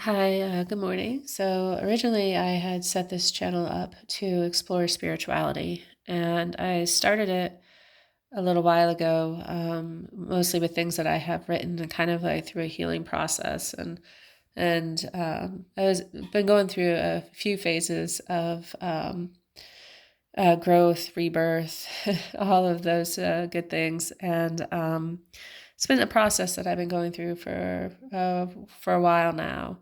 Hi, good morning. So originally I had set this channel up to explore spirituality, and I started it a little while ago, mostly with things that I have written and kind of like through a healing process. And I was been going through a few phases of growth, rebirth, all of those good things. And it's been a process that I've been going through for a while now.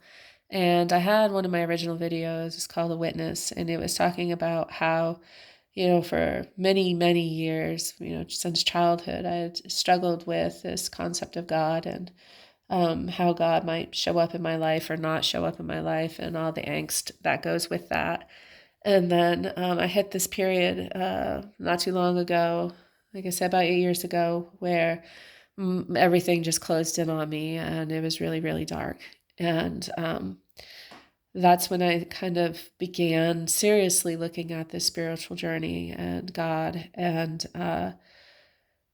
And I had one of my original videos, it's called The Witness, and it was talking about how, for many, many years, since childhood, I had struggled with this concept of God and how God might show up in my life or not show up in my life and all the angst that goes with that. And then I hit this period not too long ago, like I said, about 8 years ago, where everything just closed in on me and it was really, really dark. And that's when I kind of began seriously looking at this spiritual journey and God. And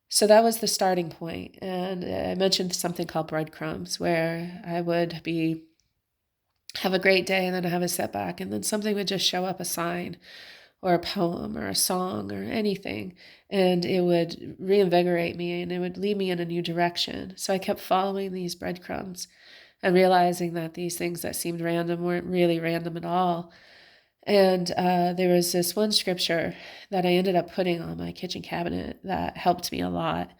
so that was the starting point. And I mentioned something called breadcrumbs, where I would have a great day and then I have a setback, and then something would just show up, a sign or a poem or a song or anything, and it would reinvigorate me and it would lead me in a new direction. So I kept following these breadcrumbs and realizing that these things that seemed random weren't really random at all. And there was this one scripture that I ended up putting on my kitchen cabinet that helped me a lot.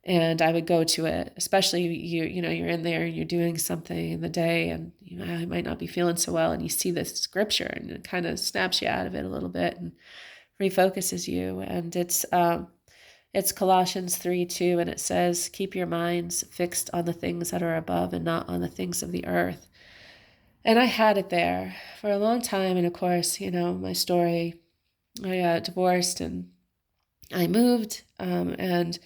And I would go to it, especially you're in there and you're doing something in the day, and I might not be feeling so well, and you see this scripture, and it kind of snaps you out of it a little bit and refocuses you. And it's Colossians 3:2, and it says, "Keep your minds fixed on the things that are above and not on the things of the earth." And I had it there for a long time. And of course, my story, I got divorced and I moved, and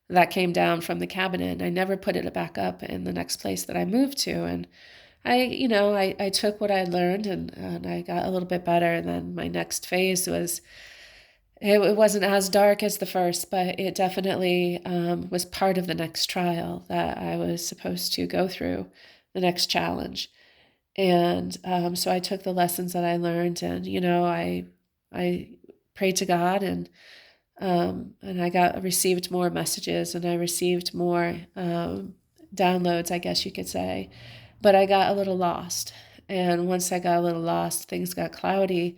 that came down from the cabinet. And I never put it back up in the next place that I moved to. And I took what I learned, and I got a little bit better. And then my next phase it wasn't as dark as the first, but it definitely was part of the next trial that I was supposed to go through, the next challenge. And so I took the lessons that I learned, and I prayed to God, and I got received more messages, and I received more downloads, I guess you could say. But I got a little lost, and once I got a little lost, things got cloudy.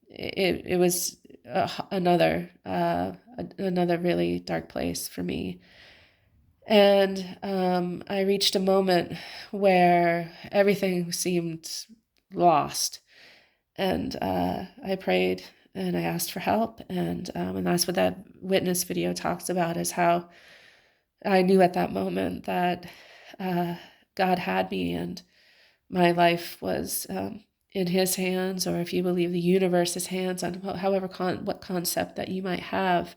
It was another really dark place for me. And I reached a moment where everything seemed lost. And I prayed and I asked for help. And that's what that witness video talks about, is how I knew at that moment that uh, God had me, and my life was in his hands, or if you believe the universe's hands, on what concept that you might have.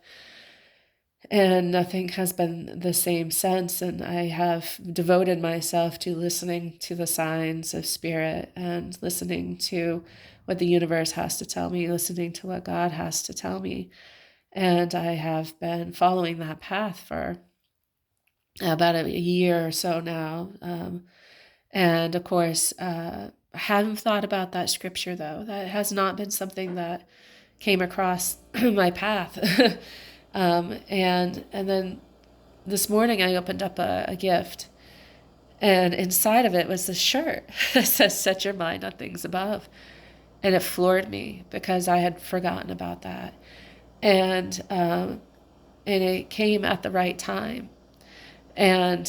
And nothing has been the same since. And I have devoted myself to listening to the signs of spirit and listening to what the universe has to tell me, listening to what God has to tell me. And I have been following that path for about a year or so now. And of course, I haven't thought about that scripture, though. That has not been something that came across my path. And then this morning I opened up a gift, and inside of it was this shirt that says, "Set your mind on things above." And it floored me because I had forgotten about that. And it came at the right time. And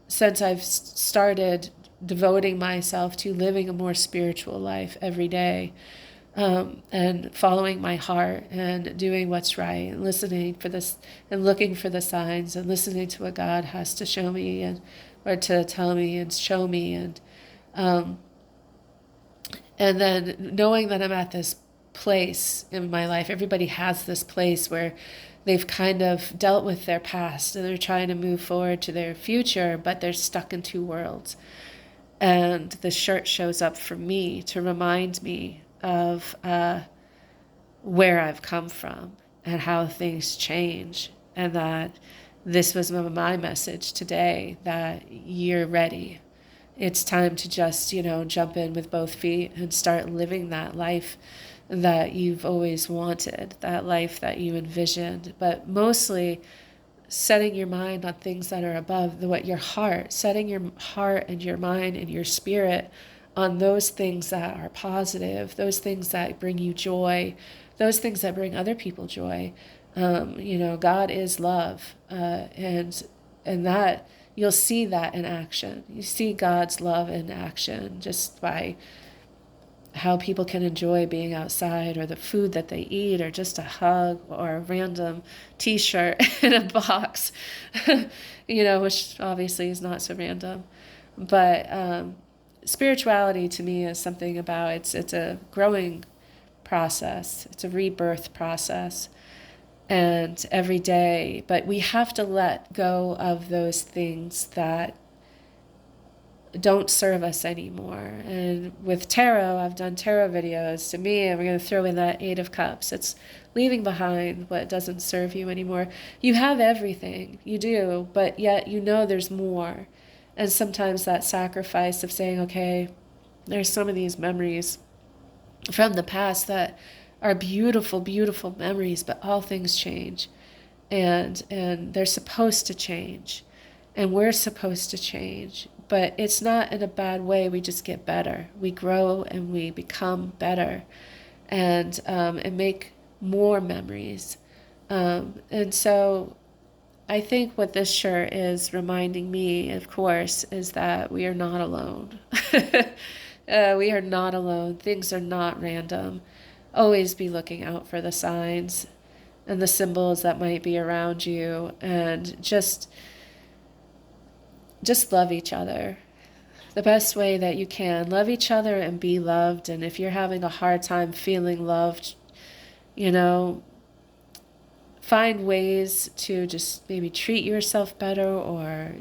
since I've started devoting myself to living a more spiritual life every day, and following my heart and doing what's right, and listening for this and looking for the signs, and listening to what God has to show me, and or to tell me and show me, and then knowing that I'm at this place in my life. Everybody has this place where they've kind of dealt with their past and they're trying to move forward to their future, but they're stuck in two worlds. And the shirt shows up for me to remind me of where I've come from and how things change, and that this was my message today, that you're ready. It's time to just, jump in with both feet and start living that life that you've always wanted, that life that you envisioned, but mostly setting your mind on things that are above what your heart, setting your heart and your mind and your spirit on those things that are positive, those things that bring you joy, those things that bring other people joy. God is love, and that you'll see that in action. You see God's love in action just by how people can enjoy being outside, or the food that they eat, or just a hug, or a random t-shirt in a box, which obviously is not so random. But spirituality to me is something about, it's a growing process. It's a rebirth process. And every day, but we have to let go of those things that don't serve us anymore. And with tarot, I've done tarot videos. To me, we're going to throw in that Eight of Cups. It's leaving behind what doesn't serve you anymore. You have everything, you do, but yet there's more. And sometimes that sacrifice of saying, okay, there's some of these memories from the past that are beautiful, beautiful memories, but all things change. And they're supposed to change. And we're supposed to change. But it's not in a bad way. We just get better. We grow and we become better, and make more memories. And so I think what this shirt is reminding me, of course, is that we are not alone. We are not alone. Things are not random. Always be looking out for the signs and the symbols that might be around you, and just love each other the best way that you can. Love each other and be loved. And if you're having a hard time feeling loved, find ways to just maybe treat yourself better, or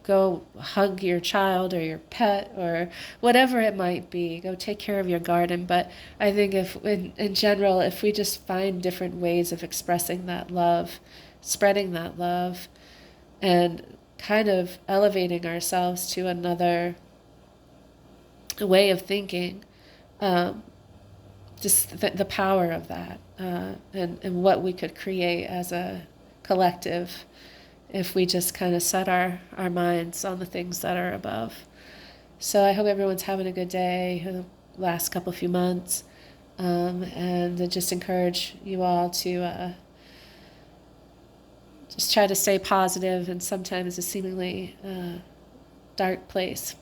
go hug your child or your pet or whatever it might be. Go take care of your garden. But I think if in general, if we just find different ways of expressing that love, spreading that love, and kind of elevating ourselves to another way of thinking, just the power of that, and what we could create as a collective if we just kind of set our minds on the things that are above. So I hope everyone's having a good day, the last few months, and I just encourage you all to just try to stay positive in sometimes a seemingly dark place.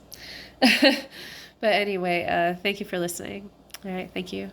But anyway, thank you for listening. All right, thank you.